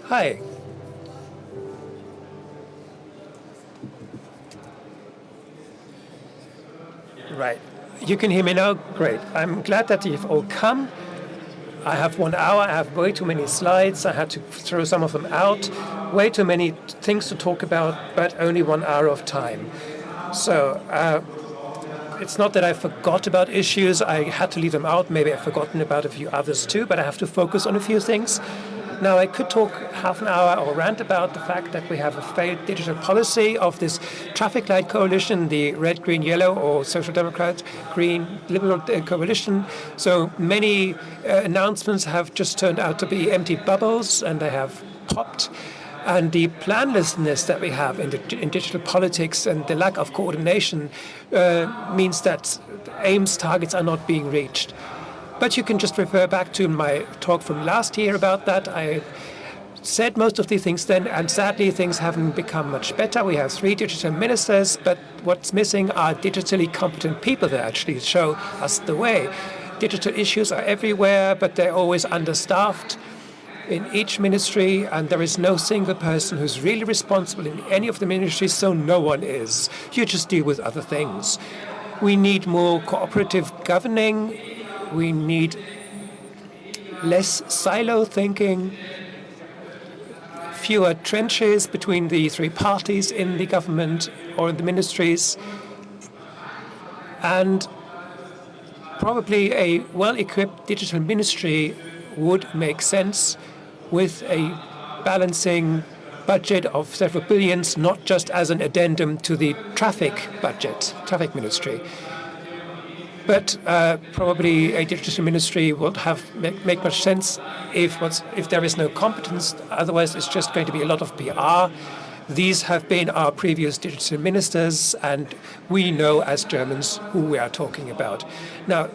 Hi. Right. You can hear me now? Great. I'm glad that you've all come. I have 1 hour. I have way too many slides. I had to throw some of them out. Way too many things to talk about, but only 1 hour of time. So it's not that I forgot about issues. I had to leave them out. Maybe I've forgotten about a few others too, but I have to focus on a few things. Now, I could talk half an hour or rant about the fact that we have a failed digital policy of this traffic light coalition, the red, green, yellow, or Social Democrat, green, liberal coalition. So many announcements have just turned out to be empty bubbles, and they have popped. And the planlessness that we have in digital politics and the lack of coordination means that aims, targets are not being reached. But you can just refer back to my talk from last year about that. I said most of the things then, and sadly things haven't become much better. We have 3 digital ministers, but what's missing are digitally competent people that actually show us the way. Digital issues are everywhere, but they're always understaffed in each ministry, and there is no single person who's really responsible in any of the ministries, so no one is. You just deal with other things. We need more cooperative governing. We need less silo thinking, fewer trenches between the 3 parties in the government or in the ministries, and probably a well-equipped digital ministry would make sense with a balancing budget of several billions, not just as an addendum to the traffic budget, traffic ministry. But probably a digital ministry won't make much sense if there is no competence. Otherwise, it's just going to be a lot of PR. These have been our previous digital ministers, and we know as Germans who we are talking about. Now,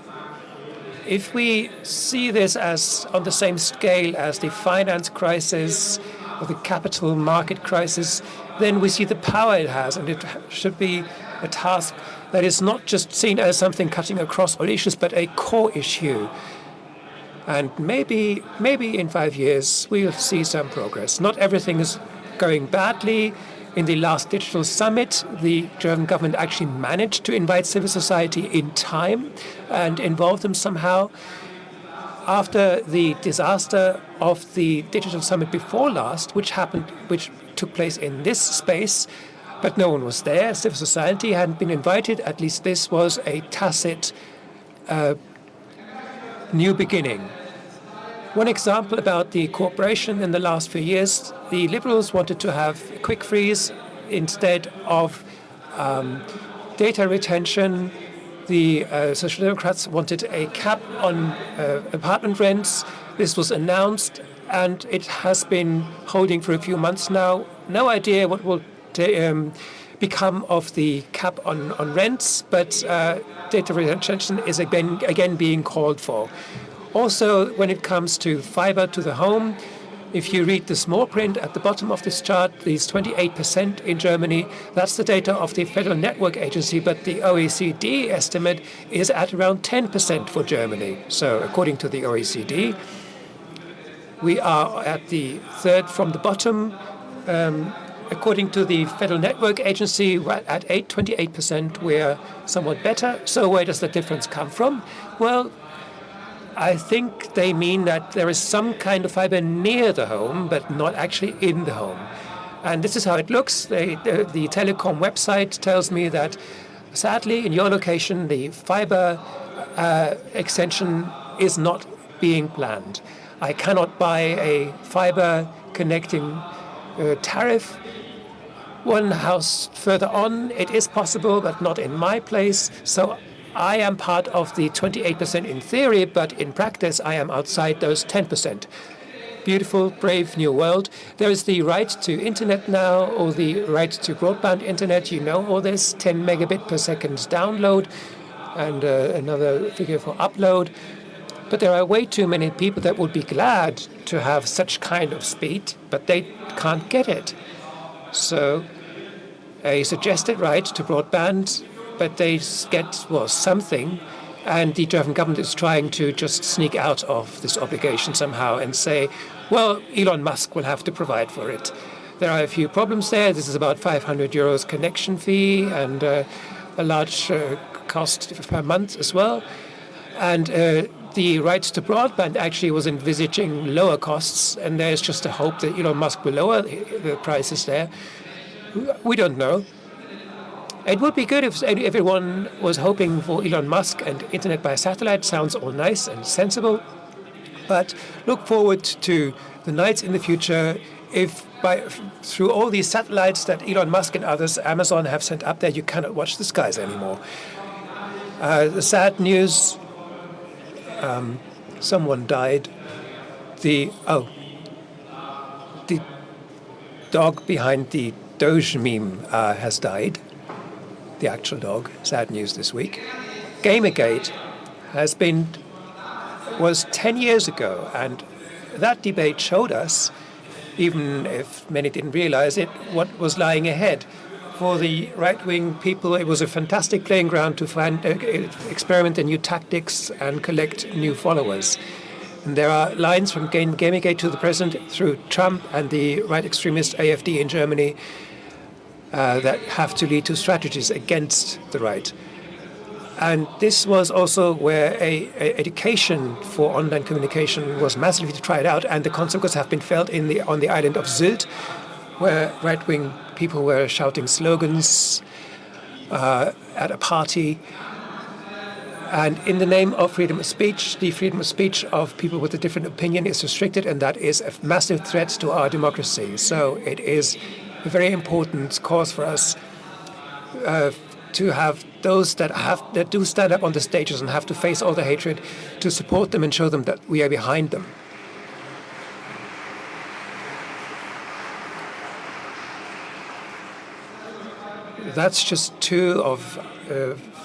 if we see this as on the same scale as the finance crisis or the capital market crisis, then we see the power it has, and it should be a task that is not just seen as something cutting across all issues, but a core issue. And maybe in 5 years we'll see some progress. Not everything is going badly. In the last digital summit, the German government actually managed to invite civil society in time and involve them somehow. After the disaster of the digital summit before last, which took place in this space, but no one was there. Civil society hadn't been invited. At least this was a tacit new beginning. One example about the cooperation in the last few years, the Liberals wanted to have a quick freeze instead of data retention. The Social Democrats wanted a cap on apartment rents. This was announced, and it has been holding for a few months now. No idea what will become of the cap on rents, but data retention is again being called for. Also, when it comes to fiber to the home, if you read the small print at the bottom of this chart, these 28% in Germany, that's the data of the Federal Network Agency, but the OECD estimate is at around 10% for Germany. So according to the OECD, we are at the 3rd from the bottom. According to the Federal Network Agency, we're at 28%, we're somewhat better. So where does the difference come from? Well, I think they mean that there is some kind of fiber near the home, but not actually in the home. And this is how it looks. The telecom website tells me that, sadly, in your location, the fiber extension is not being planned. I cannot buy a fiber connecting tariff. One house further on, it is possible, but not in my place. So I am part of the 28% in theory, but in practice, I am outside those 10%. Beautiful, brave new world. There is the right to internet now, or the right to broadband internet. You know all this, 10 megabit per second download, and another figure for upload. But there are way too many people that would be glad to have such kind of speed, but they can't get it. So a suggested right to broadband, but they get, well, something And the German government is trying to just sneak out of this obligation somehow and say, well, Elon Musk will have to provide for it. There are a few problems there. This is about 500 euros connection fee and a large cost per month as well. And the right to broadband actually was envisaging lower costs, and there's just a hope that Elon Musk will lower the prices there. We don't know. It would be good if everyone was hoping for Elon Musk and internet by satellite. Sounds all nice and sensible. But look forward to the nights in the future if through all these satellites that Elon Musk and others, Amazon, have sent up there, you cannot watch the skies anymore. The sad news, someone died. The dog behind the Doge meme has died. The actual dog. Sad news this week. Gamergate was 10 years ago, and that debate showed us, even if many didn't realize it, what was lying ahead. For the right-wing people, it was a fantastic playing ground to find, experiment in new tactics and collect new followers. And there are lines from Gamergate to the present through Trump and the right extremist AfD in Germany that have to lead to strategies against the right. And this was also where education for online communication was massively tried out, and the consequences have been felt on the island of Sylt, where right-wing people were shouting slogans at a party. And in the name of freedom of speech, the freedom of speech of people with a different opinion is restricted, and that is a massive threat to our democracy. So it is a very important cause for us to have those that do stand up on the stages and have to face all the hatred, to support them and show them that we are behind them. That's just two of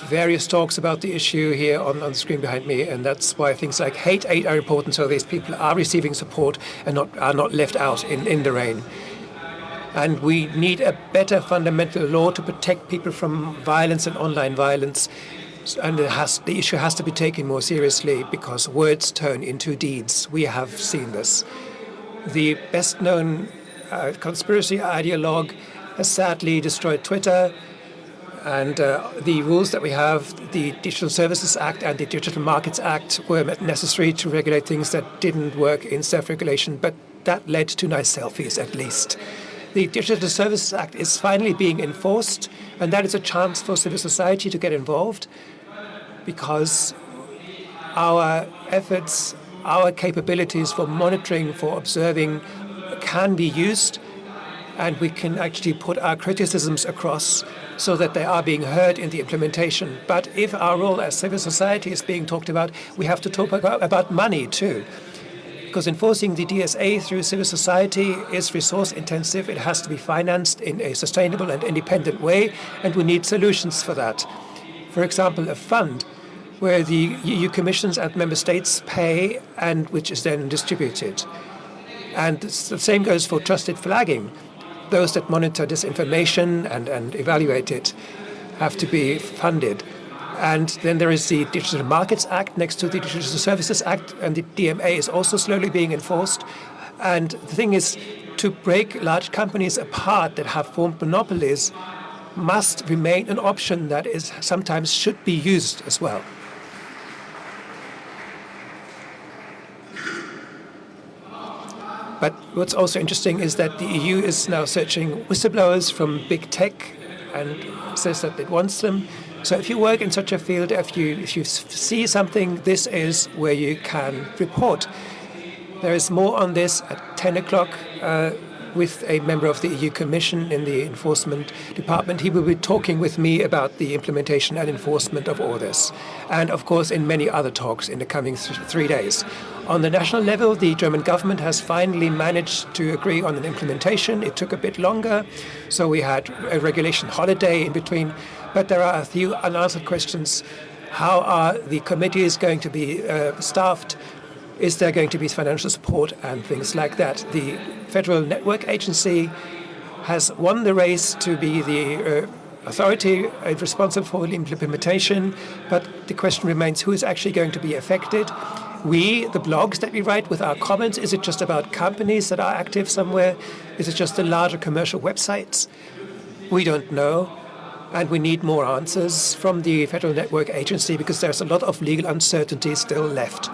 various talks about the issue here on the screen behind me, and that's why things like hate aid are important, so these people are receiving support and are not left out in the rain. And we need a better fundamental law to protect people from violence and online violence. And the issue has to be taken more seriously, because words turn into deeds. We have seen this. The best-known conspiracy ideologue has sadly destroyed Twitter. And the rules that we have, the Digital Services Act and the Digital Markets Act, were necessary to regulate things that didn't work in self-regulation, but that led to nice selfies at least. The Digital Services Act is finally being enforced, and that is a chance for civil society to get involved, because our efforts, our capabilities for monitoring, for observing can be used, and we can actually put our criticisms across so that they are being heard in the implementation. But if our role as civil society is being talked about, we have to talk about money too. Because enforcing the DSA through civil society is resource intensive. It has to be financed in a sustainable and independent way, and we need solutions for that. For example, a fund where the EU commissions and member states pay, and which is then distributed. And the same goes for trusted flagging. Those that monitor disinformation and evaluate it have to be funded. And then there is the Digital Markets Act next to the Digital Services Act, and the DMA is also slowly being enforced. And the thing is, to break large companies apart that have formed monopolies must remain an option that is sometimes should be used as well. But what's also interesting is that the EU is now searching whistleblowers from big tech and says that it wants them. So if you work in such a field, if you see something, this is where you can report. There is more on this at 10 o'clock with a member of the EU Commission in the Enforcement Department. He will be talking with me about the implementation and enforcement of all this. And of course, in many other talks in the coming 3 days. On the national level, the German government has finally managed to agree on an implementation. It took a bit longer, so we had a regulation holiday in between. But there are a few unanswered questions. How are the committees going to be staffed? Is there going to be financial support and things like that? The Federal Network Agency has won the race to be the authority responsible for the implementation, but the question remains who is actually going to be affected. We, the blogs that we write with our comments, is it just about companies that are active somewhere? Is it just the larger commercial websites? We don't know. And we need more answers from the Federal Network Agency because there's a lot of legal uncertainty still left.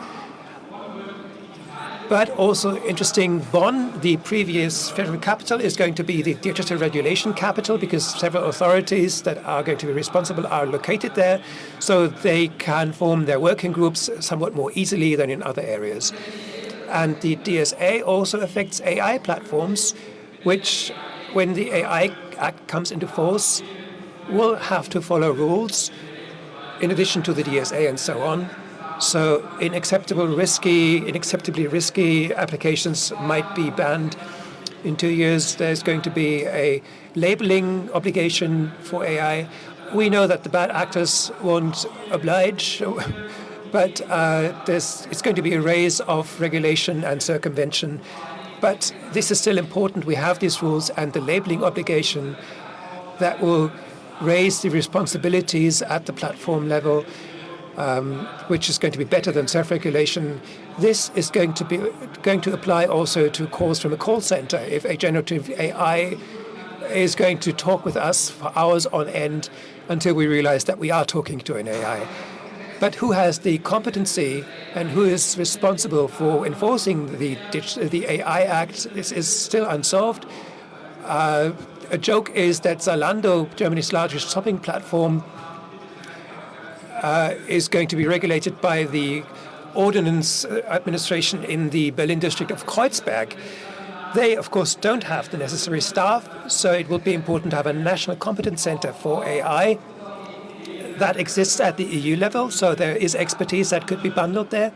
But also interesting, Bonn, the previous federal capital, is going to be the digital regulation capital because several authorities that are going to be responsible are located there, so they can form their working groups somewhat more easily than in other areas. And the DSA also affects AI platforms, which, when the AI Act comes into force, will have to follow rules in addition to the DSA and so on. So unacceptably risky applications might be banned. In 2 years, there's going to be a labeling obligation for AI. We know that the bad actors won't oblige, but it's going to be a race of regulation and circumvention. But this is still important. We have these rules and the labeling obligation that will raise the responsibilities at the platform level, which is going to be better than self-regulation. This is going to apply also to calls from a call center. If a generative AI is going to talk with us for hours on end until we realize that we are talking to an AI. But who has the competency and who is responsible for enforcing the AI Act? This is still unsolved. A joke is that Zalando, Germany's largest shopping platform, is going to be regulated by the ordinance administration in the Berlin district of Kreuzberg. They, of course, don't have the necessary staff, so it will be important to have a national competence center for AI that exists at the EU level, so there is expertise that could be bundled there.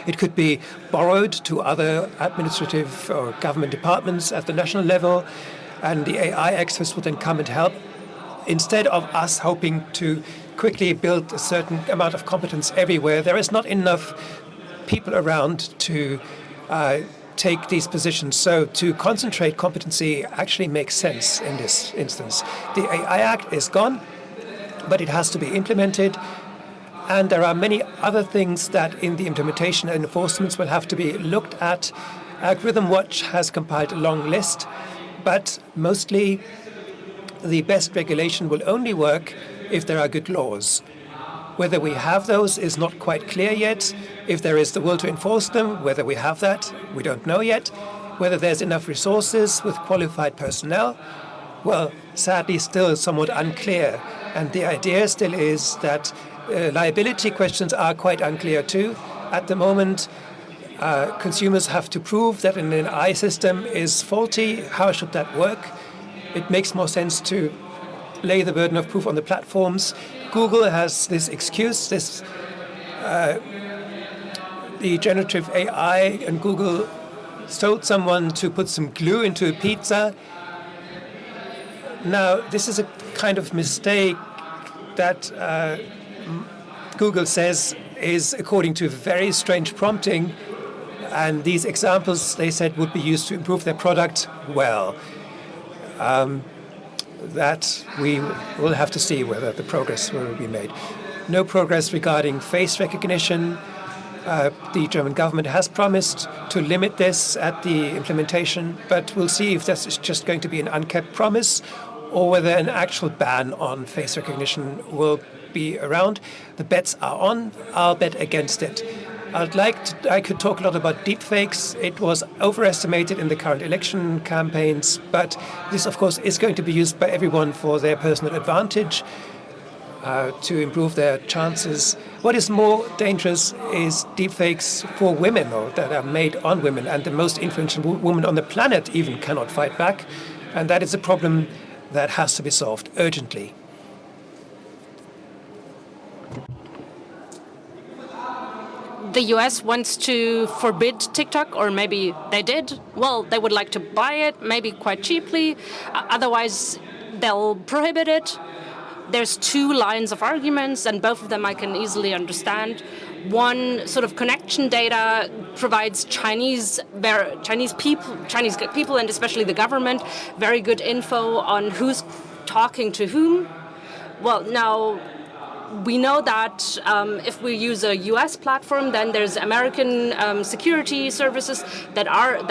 It could be borrowed to other administrative or government departments at the national level, and the AI experts would then come and help, instead of us hoping to quickly build a certain amount of competence everywhere. There is not enough people around to take these positions. So to concentrate competency actually makes sense in this instance. The AI Act is gone, but it has to be implemented. And there are many other things that in the implementation and enforcements will have to be looked at. Algorithm Watch has compiled a long list, but mostly the best regulation will only work if there are good laws. Whether we have those is not quite clear yet. If there is the will to enforce them, whether we have that, we don't know yet. Whether there's enough resources with qualified personnel, well, sadly still somewhat unclear. And the idea still is that liability questions are quite unclear too. At the moment, consumers have to prove that an AI system is faulty. How should that work? It makes more sense to lay the burden of proof on the platforms. Google has this excuse, the generative AI, and Google told someone to put some glue into a pizza. Now, this is a kind of mistake that Google says is according to very strange prompting, and these examples, they said, would be used to improve their product. Well, that we will have to see whether the progress will be made. No progress regarding face recognition. The German government has promised to limit this at the implementation, but we'll see if this is just going to be an unkept promise or whether an actual ban on face recognition will be around. The bets are on. I'll bet against it. I could talk a lot about deepfakes. It was overestimated in the current election campaigns, but this, of course, is going to be used by everyone for their personal advantage to improve their chances. What is more dangerous is deepfakes for women, or that are made on women, and the most influential woman on the planet even cannot fight back, and that is a problem that has to be solved urgently. The US wants to forbid TikTok, or maybe they did. Well, they would like to buy it, maybe quite cheaply. Otherwise, they'll prohibit it. There's two lines of arguments, and both of them I can easily understand. One, sort of connection data provides Chinese people, and especially the government, very good info on who's talking to whom? Well, now we know that if we use a U.S. platform, then there's American security services that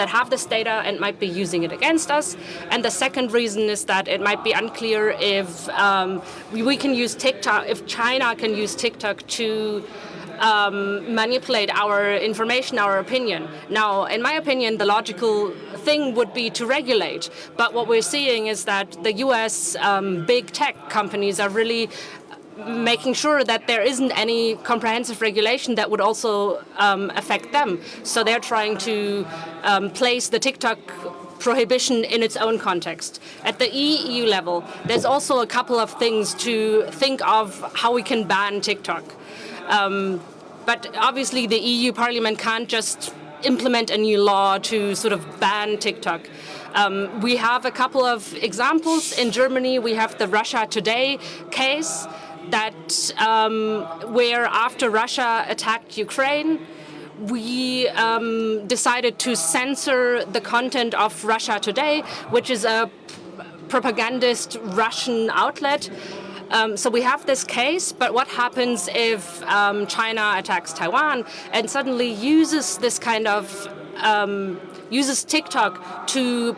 have this data and might be using it against us. And the second reason is that it might be unclear if we can use TikTok, if China can use TikTok to manipulate our information, our opinion. Now, in my opinion, the logical thing would be to regulate. But what we're seeing is that the U.S. Big tech companies are really making sure that there isn't any comprehensive regulation that would also affect them. So they're trying to place the TikTok prohibition in its own context. At the EU level, there's also a couple of things to think of how we can ban TikTok. But obviously the EU Parliament can't just implement a new law to sort of ban TikTok. We have a couple of examples. In Germany, we have the Russia Today case that where after Russia attacked Ukraine, we decided to censor the content of Russia Today, which is a propagandist Russian outlet. So we have this case, but what happens if China attacks Taiwan and suddenly uses this kind of uses TikTok to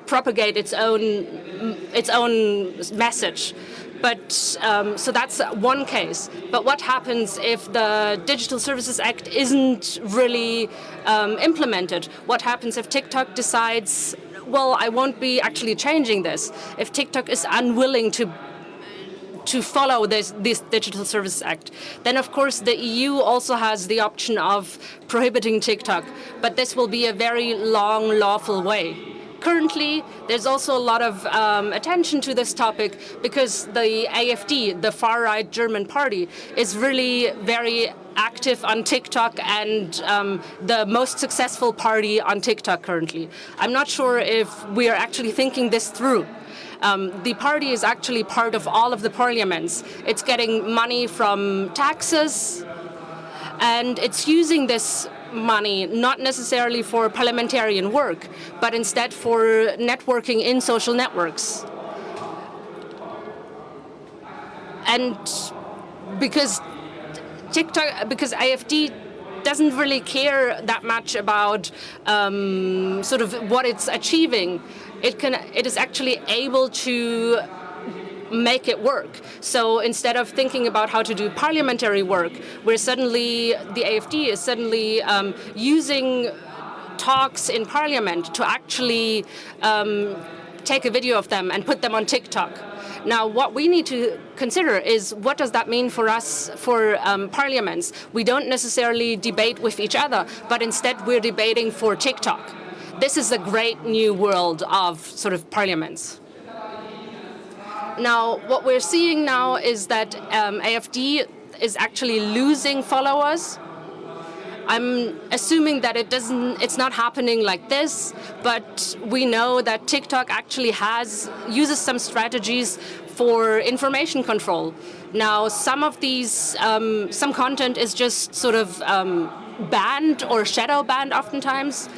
propagate its own message? But so that's one case. But what happens if the Digital Services Act isn't really implemented? What happens if TikTok decides, well, I won't be actually changing this? If TikTok is unwilling to follow this Digital Services Act, then of course the EU also has the option of prohibiting TikTok. But this will be a very long, lawful way. Currently, there's also a lot of attention to this topic because the AfD, the far-right German party, is really very active on TikTok and the most successful party on TikTok currently. I'm not sure if we are actually thinking this through. The party is actually part of all of the parliaments. It's getting money from taxes, and it's using this money not necessarily for parliamentarian work, but instead for networking in social networks. And because AfD doesn't really care that much about sort of what it's achieving, it is actually able to make it work. So instead of thinking about how to do parliamentary work, the AfD is suddenly using talks in parliament to actually take a video of them and put them on TikTok. Now, what we need to consider is what does that mean for us, for parliaments? We don't necessarily debate with each other, but instead we're debating for TikTok. This is a great new world of sort of parliaments. Now, what we're seeing now is that AfD is actually losing followers. I'm assuming that it's not happening like this, but we know that TikTok actually uses some strategies for information control. Now, some of these, some content is just sort of banned or shadow banned oftentimes.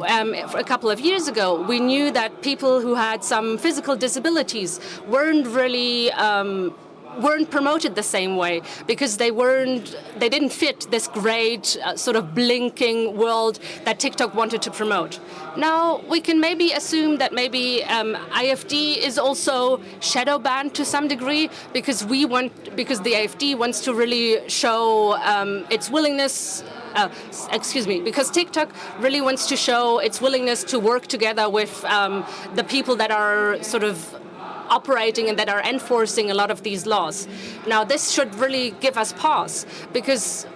A couple of years ago, we knew that people who had some physical disabilities weren't promoted the same way because they didn't fit this great sort of blinking world that TikTok wanted to promote. Now we can maybe assume that maybe AfD is also shadow banned to some degree because the AfD wants to really show its willingness. Because TikTok really wants to show its willingness to work together with the people that are sort of operating and that are enforcing a lot of these laws. Now, this should really give us pause because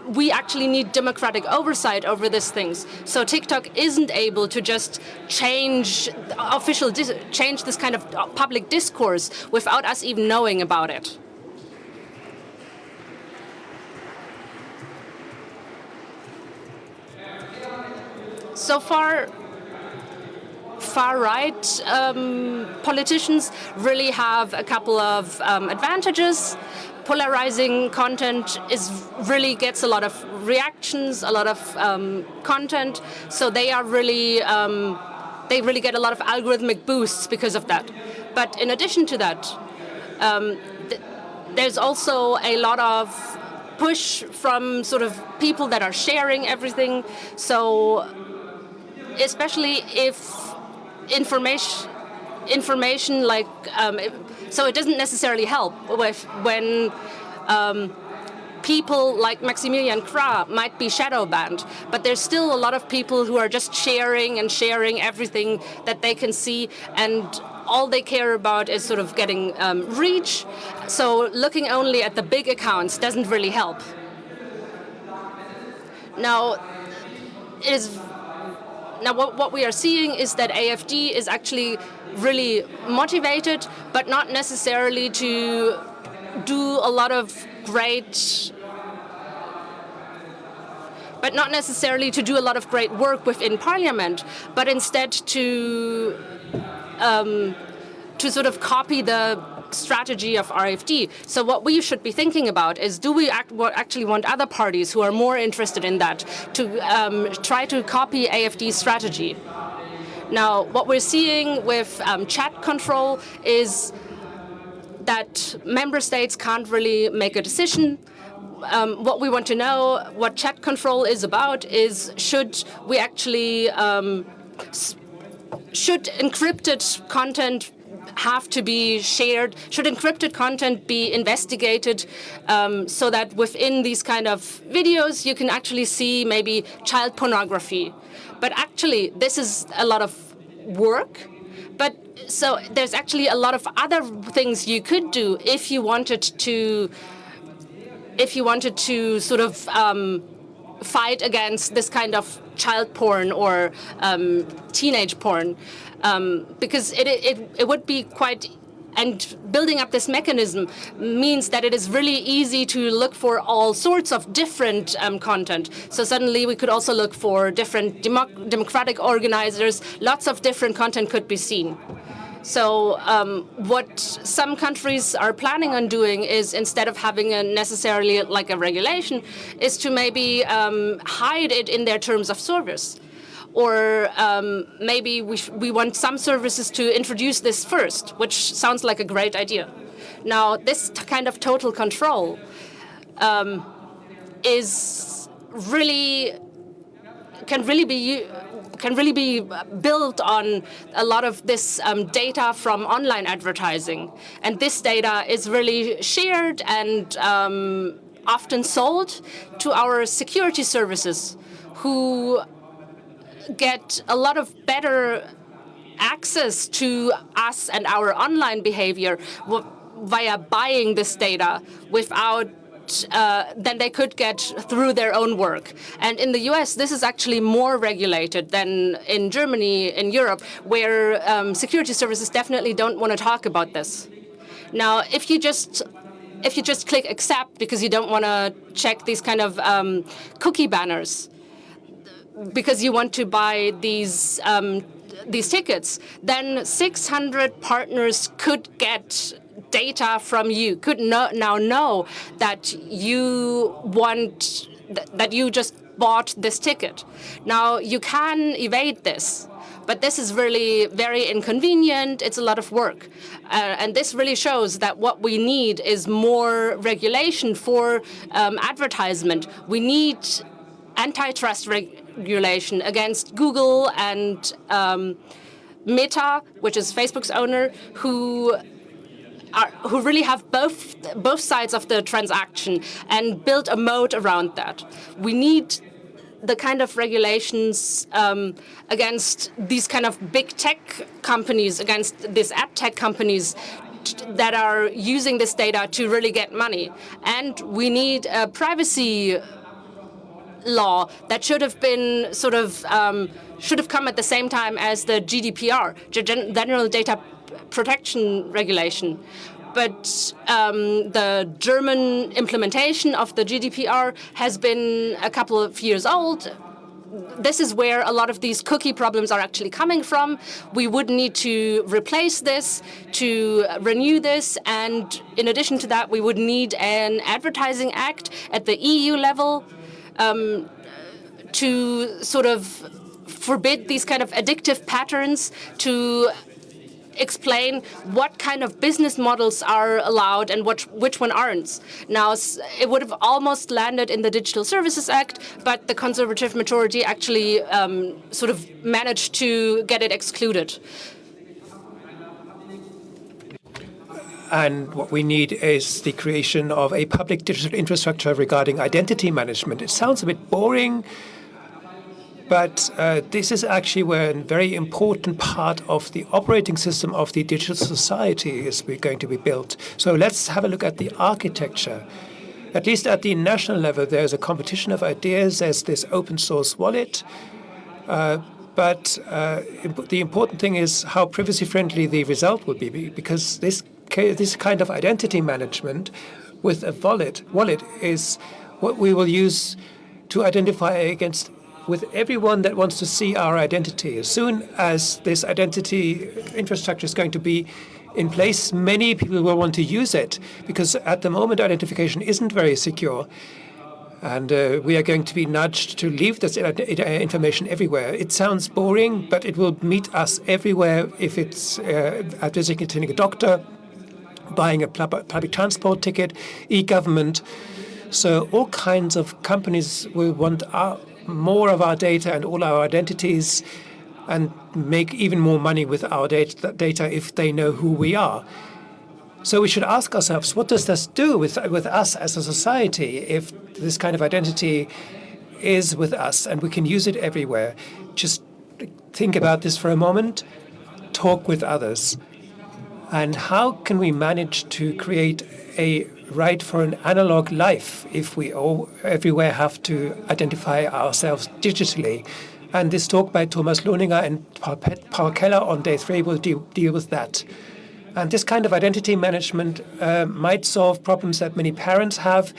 we actually need democratic oversight over these things. So TikTok isn't able to just change this kind of public discourse without us even knowing about it. So far-right politicians really have a couple of advantages. Polarizing content really gets a lot of reactions, a lot of content. So they really get a lot of algorithmic boosts because of that. But in addition to that, there's also a lot of push from sort of people that are sharing everything. So especially if information like so it doesn't necessarily help when people like Maximilian Krah might be shadow banned, but there's still a lot of people who are just sharing everything that they can see, and all they care about is sort of getting reach. So looking only at the big accounts doesn't really help. Now, what we are seeing is that AfD is actually really motivated, but not necessarily to do a lot of great work within parliament, but instead to sort of copy the strategy of RFD. So what we should be thinking about is, do we actually want other parties who are more interested in that to try to copy AfD's strategy? Now, what we're seeing with chat control is that member states can't really make a decision. What we want to know, what chat control is about, is should we actually, should encrypted content have to be shared? Should encrypted content be investigated so that within these kind of videos you can actually see maybe child pornography? But actually, this is a lot of work. But so there's actually a lot of other things you could do if you wanted to sort of fight against this kind of child porn or teenage porn, because it would be quite. And building up this mechanism means that it is really easy to look for all sorts of different content. So suddenly we could also look for different democratic organizers. Lots of different content could be seen. So what some countries are planning on doing is, instead of having necessarily like a regulation, is to maybe hide it in their terms of service. Or maybe we want some services to introduce this first, which sounds like a great idea. Now, this kind of total control can really be built on a lot of this data from online advertising, and this data is really shared and often sold to our security services, who get a lot of better access to us and our online behavior via buying this data without than they could get through their own work. And in the US, this is actually more regulated than in Germany, in Europe, where security services definitely don't want to talk about this. Now, if you just click accept because you don't want to check these kind of cookie banners, because you want to buy these tickets, then 600 partners could get data from you, could now know that you just bought this ticket. Now, you can evade this, but this is really very inconvenient. It's a lot of work. And this really shows that what we need is more regulation for advertisement. We need antitrust regulation against Google and Meta, which is Facebook's owner, who really have both sides of the transaction and build a moat around that. We need the kind of regulations against these kind of big tech companies, against these ad tech companies that are using this data to really get money. And we need a privacy law that should have been should have come at the same time as the GDPR, General Data Protection Regulation. But the German implementation of the GDPR has been a couple of years old. This is where a lot of these cookie problems are actually coming from. We would need to replace this, to renew this, and in addition to that, we would need an advertising act at the EU level to sort of forbid these kind of addictive patterns, to explain what kind of business models are allowed and which one aren't. Now, it would have almost landed in the Digital Services Act, but the conservative majority actually sort of managed to get it excluded. And what we need is the creation of a public digital infrastructure regarding identity management. It sounds a bit boring, but this is actually where a very important part of the operating system of the digital society is going to be built. So let's have a look at the architecture. At least at the national level, there's a competition of ideas. There's this open source wallet. But the important thing is how privacy-friendly the result will be, because this kind of identity management with a wallet is what we will use to identify against with everyone that wants to see our identity. As soon as this identity infrastructure is going to be in place, many people will want to use it, because at the moment identification isn't very secure. And we are going to be nudged to leave this information everywhere. It sounds boring, but it will meet us everywhere, if it's visiting a doctor, buying a public transport ticket, e-government. So all kinds of companies will want more of our data and all our identities, and make even more money with our data if they know who we are. So we should ask ourselves, what does this do with us as a society if this kind of identity is with us and we can use it everywhere? Just think about this for a moment. Talk with others. And how can we manage to create a right for an analog life if we all everywhere have to identify ourselves digitally? And this talk by Thomas Lohninger and Paul Keller on day 3 will deal with that. And this kind of identity management might solve problems that many parents have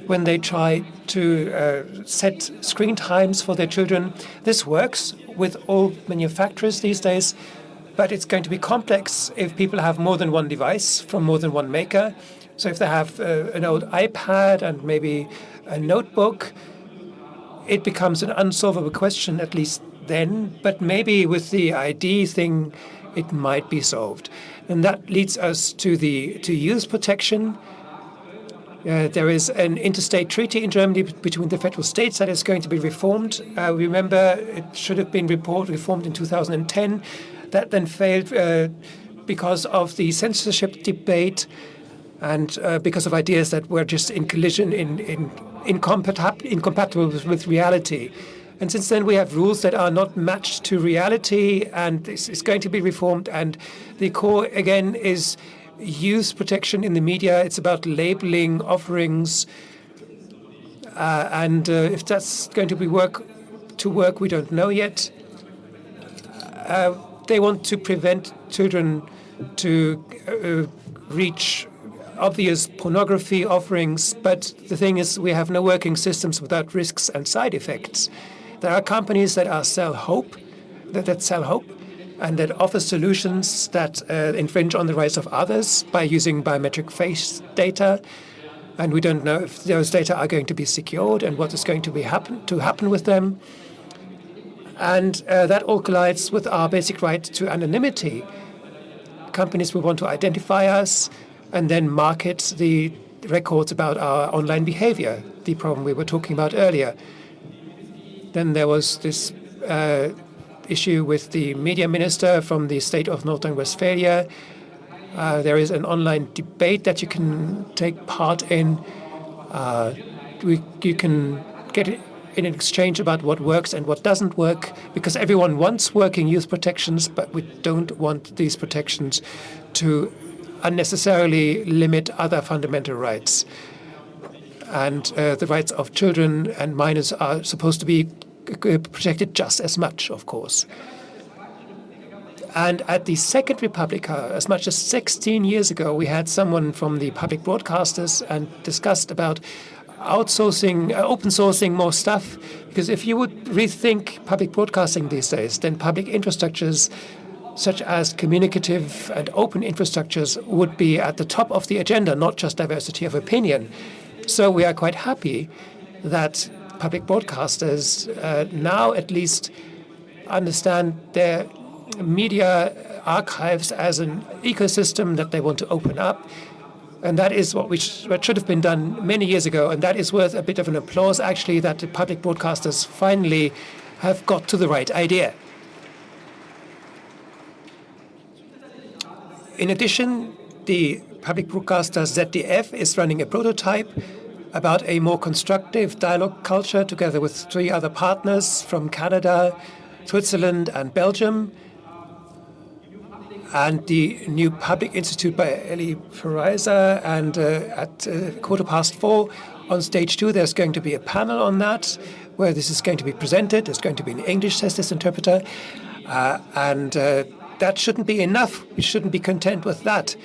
when they try to set screen times for their children. This works with all manufacturers these days, but it's going to be complex if people have more than one device from more than one maker. So if they have an old iPad and maybe a notebook, it becomes an unsolvable question, at least then. But maybe with the ID thing, it might be solved. And that leads us to youth protection. There is an interstate treaty in Germany between the federal states that is going to be reformed. Remember, it should have been reformed in 2010. That then failed because of the censorship debate and because of ideas that were just in collision, incompatible with reality. And since then, we have rules that are not matched to reality, and this is going to be reformed. And the core, again, is youth protection in the media. It's about labeling offerings. And if that's going to work, we don't know yet. They want to prevent children to reach obvious pornography offerings. But the thing is, we have no working systems without risks and side effects. There are companies that sell hope, and that offer solutions that infringe on the rights of others by using biometric face data. And we don't know if those data are going to be secured and what is going to happen with them. And that all collides with our basic right to anonymity. Companies will want to identify us and then market the records about our online behavior, the problem we were talking about earlier. Then there was this issue with the media minister from the state of North Rhine-Westphalia. There is an online debate that you can take part in. You can get in an exchange about what works and what doesn't work, because everyone wants working youth protections, but we don't want these protections to unnecessarily limit other fundamental rights. And the rights of children and minors are supposed to be protected just as much, of course. And at the Second Republica, as much as 16 years ago, we had someone from the public broadcasters and discussed about outsourcing, open sourcing more stuff. Because if you would rethink public broadcasting these days, then public infrastructures such as communicative and open infrastructures would be at the top of the agenda, not just diversity of opinion. So we are quite happy that public broadcasters now at least understand their media archives as an ecosystem that they want to open up. And that is what should have been done many years ago. And that is worth a bit of an applause, actually, that the public broadcasters finally have got to the right idea. In addition, the public broadcaster ZDF is running a prototype about a more constructive dialogue culture together with 3 other partners from Canada, Switzerland, and Belgium. And the new Public Institute by Eli Pariser, and at 4:15 on stage 2, there's going to be a panel on that, where this is going to be presented. It's going to be in English, says this interpreter. That shouldn't be enough. We shouldn't be content with that.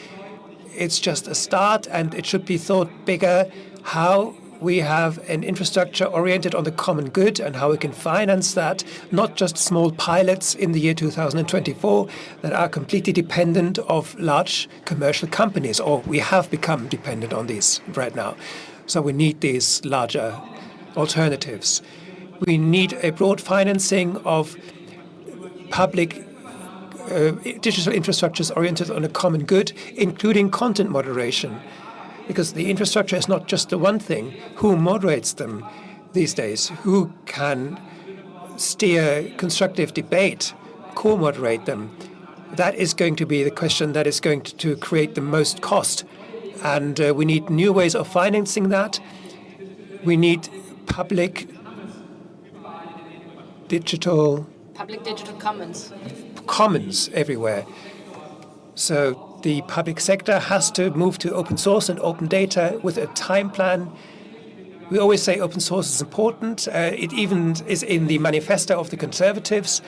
It's just a start, and it should be thought bigger how we have an infrastructure oriented on the common good and how we can finance that, not just small pilots in the year 2024 that are completely dependent of large commercial companies, or we have become dependent on these right now. So we need these larger alternatives. We need a broad financing of public digital infrastructures oriented on a common good, including content moderation. Because the infrastructure is not just the one thing. Who moderates them these days? Who can steer constructive debate, co-moderate them? That is going to be the question that is going to create the most cost. And we need new ways of financing that. We need public digital commons everywhere. So the public sector has to move to open source and open data with a time plan. We always say open source is important. It even is in the manifesto of the Conservatives.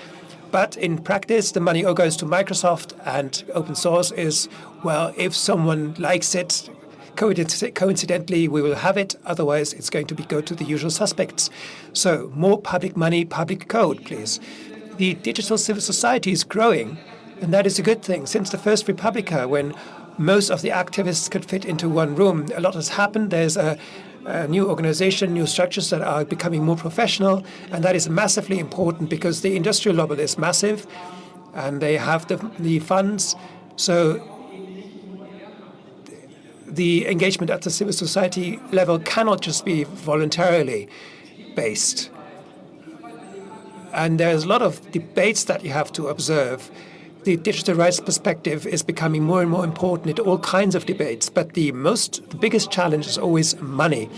But in practice, the money all goes to Microsoft, and open source is, well, if someone likes it, coincidentally, we will have it. Otherwise, it's going to go to the usual suspects. So more public money, public code, please. The digital civil society is growing. And that is a good thing. Since the first Republica, when most of the activists could fit into one room, a lot has happened. There's a new organization, new structures that are becoming more professional. And that is massively important because the industrial lobby is massive and they have the funds. So the engagement at the civil society level cannot just be voluntarily based. And there's a lot of debates that you have to observe. The digital rights perspective is becoming more and more important in all kinds of debates, but the biggest challenge is always money.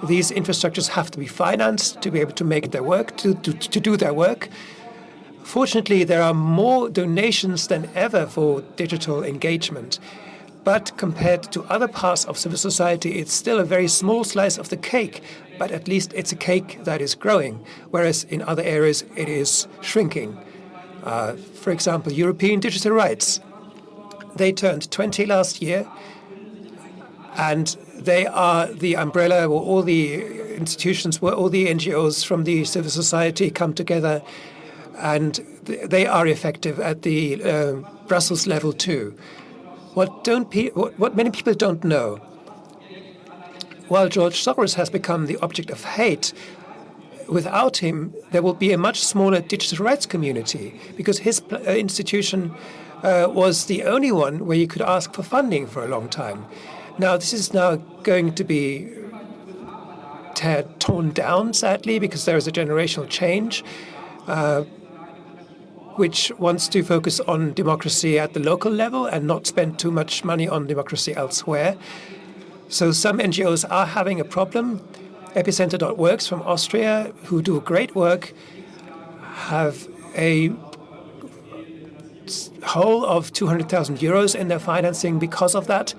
These infrastructures have to be financed to be able to make their work, to do their work. Fortunately, there are more donations than ever for digital engagement. But compared to other parts of civil society, it's still a very small slice of the cake, but at least it's a cake that is growing, whereas in other areas it is shrinking. For example, European digital rights. They turned 20 last year, and they are the umbrella where all the institutions, where all the NGOs from the civil society come together, and they are effective at the Brussels level too. What many people don't know, while George Soros has become the object of hate, without him, there will be a much smaller digital rights community because his institution was the only one where you could ask for funding for a long time. Now, this is now going to be torn down, sadly, because there is a generational change which wants to focus on democracy at the local level and not spend too much money on democracy elsewhere. So some NGOs are having a problem. Epicenter.works from Austria, who do great work, have a hole of 200,000 euros in their financing because of that.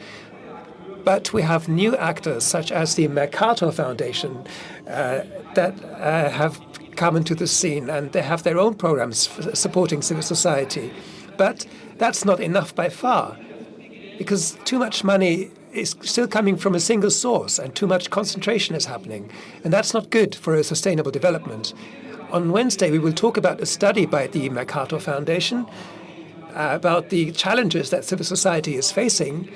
But we have new actors, such as the Mercator Foundation, that have come into the scene, and they have their own programs supporting civil society. But that's not enough by far, because too much money is still coming from a single source, and too much concentration is happening. And that's not good for a sustainable development. On Wednesday, we will talk about a study by the Mercator Foundation about the challenges that civil society is facing.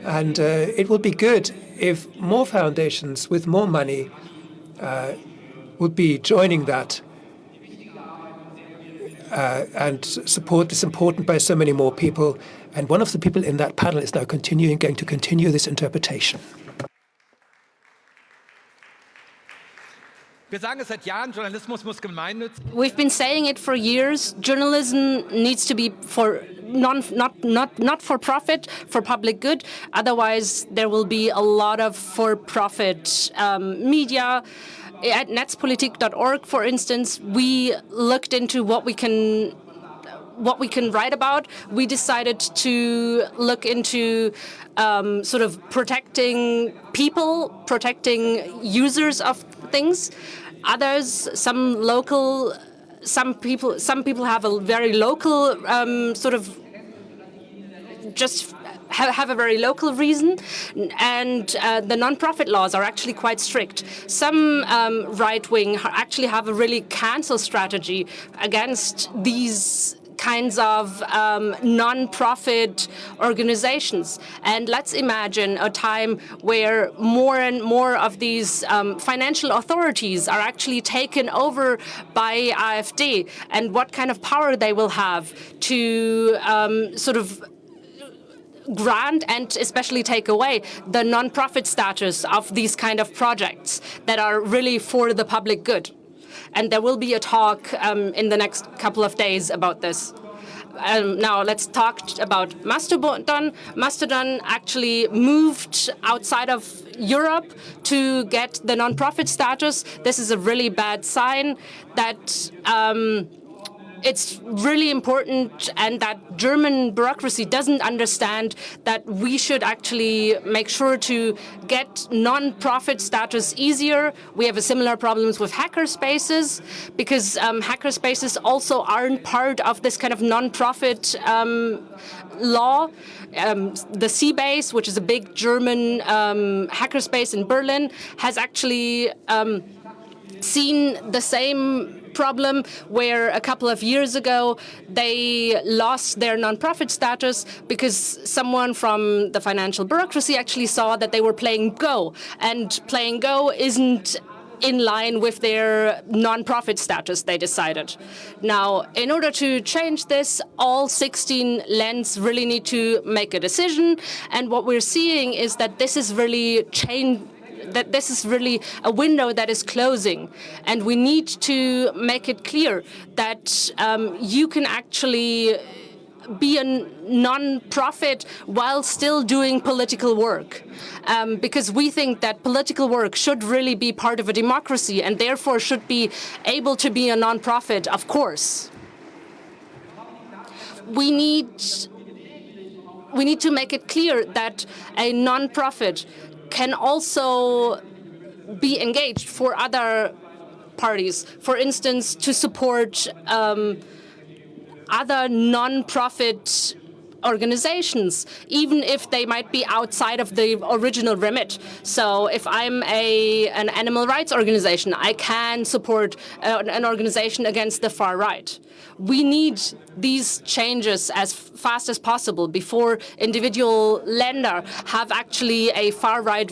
And it will be good if more foundations with more money would be joining that. and support is important by so many more people. And one of the people in that panel is now going to continue this interpretation. We've been saying it for years. Journalism needs to be for not for profit, for public good. Otherwise, there will be a lot of for-profit media. At netzpolitik.org, for instance, we looked into what we can write about. We decided to look into sort of protecting people, protecting users of things. Others, some people have a very local sort of just have a very local reason, and the non-profit laws are actually quite strict. Some right-wing actually have a really cancel strategy against these kinds of non-profit organizations. And let's imagine a time where more and more of these financial authorities are actually taken over by AfD, and what kind of power they will have to sort of grant and especially take away the non-profit status of these kind of projects that are really for the public good. And there will be a talk in the next couple of days about this. Now let's talk about Mastodon. Mastodon actually moved outside of Europe to get the non-profit status. This is a really bad sign that it's really important, and that German bureaucracy doesn't understand that we should actually make sure to get non-profit status easier. We have a similar problems with hackerspaces, because hackerspaces also aren't part of this kind of non-profit law. The C-Base, which is a big German hackerspace in Berlin, has actually seen the same problem, where a couple of years ago they lost their non-profit status because someone from the financial bureaucracy actually saw that they were playing Go, and playing Go isn't in line with their non-profit status, they decided. Now, in order to change this, all 16 lands really need to make a decision, and what we're seeing is that this is really a window that is closing, and we need to make it clear that you can actually be a non-profit while still doing political work, because we think that political work should really be part of a democracy and therefore should be able to be a non-profit, of course. We need to make it clear that a non-profit can also be engaged for other parties, for instance, to support other non-profit organizations, even if they might be outside of the original remit. So if I'm an animal rights organization, I can support an organization against the far right. We need these changes as fast as possible before individual länder have actually a far right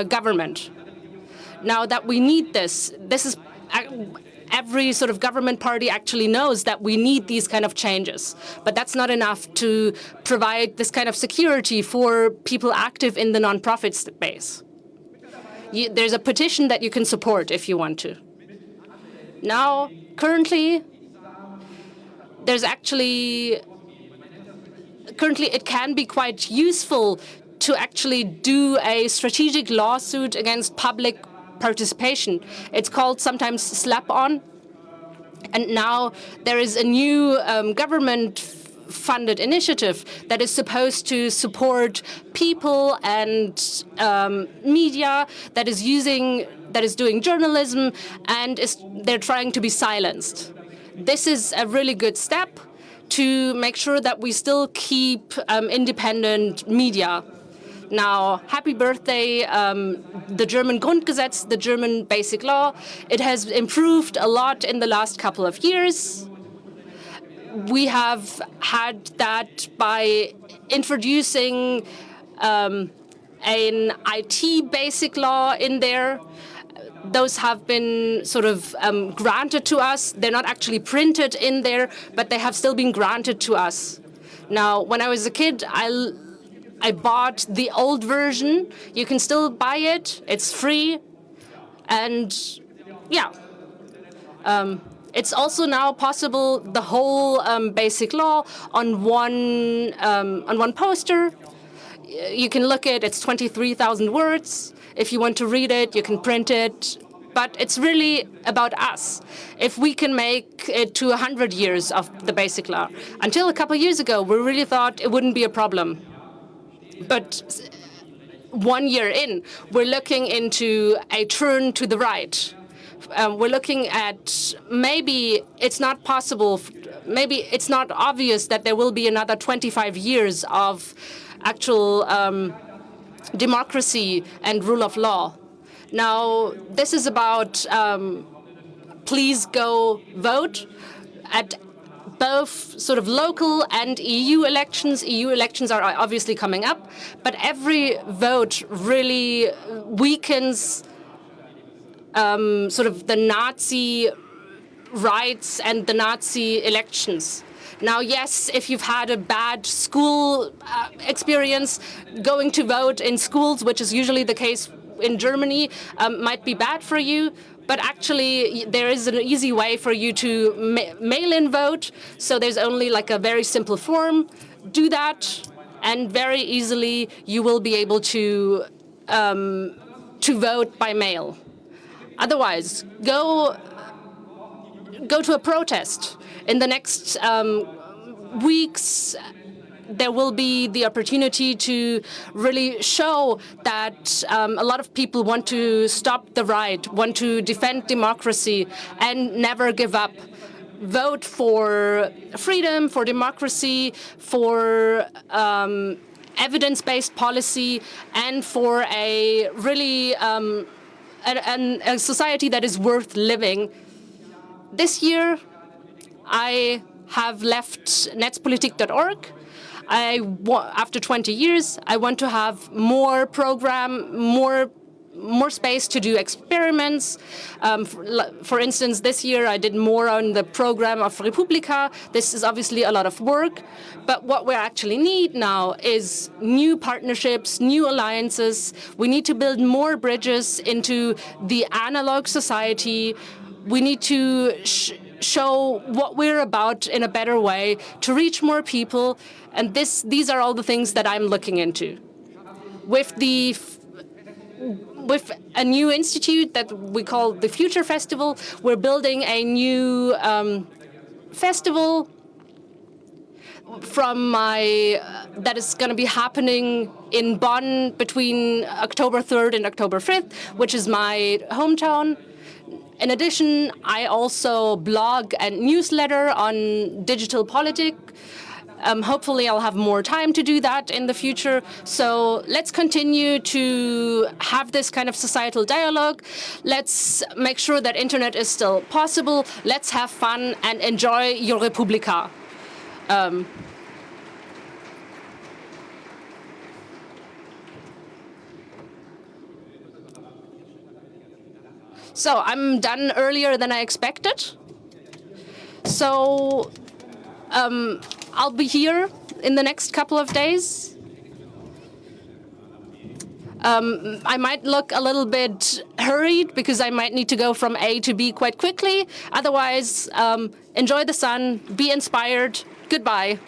government. Now that we need this is every sort of government party actually knows that we need these kind of changes. But that's not enough to provide this kind of security for people active in the non-profit space. There's a petition that you can support if you want to. Now, currently, it can be quite useful to actually do a strategic lawsuit against public participation. It's called sometimes slap-on. And now there is a new government-funded initiative that is supposed to support people and media that is doing journalism, and they're trying to be silenced. This is a really good step to make sure that we still keep independent media. Now, happy birthday, the German Grundgesetz, the German basic law. It has improved a lot in the last couple of years. We have had that by introducing an IT basic law in there. those have been sort of granted to us. They're not actually printed in there, but they have still been granted to us. Now, when I was a kid, I bought the old version. You can still buy it. It's free. And yeah. It's also now possible, the whole basic law on one poster. You can look at it's 23,000 words. If you want to read it, you can print it. But it's really about us. If we can make it to 100 years of the basic law. Until a couple of years ago, we really thought it wouldn't be a problem. But 1 year in, we're looking into a turn to the right. We're looking at maybe it's not possible, maybe it's not obvious that there will be another 25 years of actual democracy and rule of law. Now, this is about please go vote at both sort of local and EU elections. EU elections are obviously coming up, but every vote really weakens sort of the Nazi rights and the Nazi elections. Now, yes, if you've had a bad school experience, going to vote in schools, which is usually the case in Germany, might be bad for you. But actually, there is an easy way for you to mail-in vote. So there's only like a very simple form. Do that, and very easily you will be able to vote by mail. Otherwise, go to a protest. In the next weeks, there will be the opportunity to really show that a lot of people want to stop the right, want to defend democracy, and never give up. Vote for freedom, for democracy, for evidence-based policy, and for a really a society that is worth living. This year, I have left netzpolitik.org. After 20 years, I want to have more program, more space to do experiments. For instance, this year I did more on the program of Republica. This is obviously a lot of work, but what we actually need now is new partnerships, new alliances. We need to build more bridges into the analog society. We need to show what we're about in a better way to reach more people, and these are all the things that I'm looking into. With a new institute that we call the Future Festival, we're building a new festival that is going to be happening in Bonn between October 3rd and October 5th, which is my hometown. In addition, I also blog and newsletter on digital Politik. Hopefully, I'll have more time to do that in the future. So let's continue to have this kind of societal dialogue. Let's make sure that internet is still possible. Let's have fun and enjoy your Republika. So I'm done earlier than I expected. So I'll be here in the next couple of days. I might look a little bit hurried because I might need to go from A to B quite quickly. Otherwise, enjoy the sun, be inspired. Goodbye.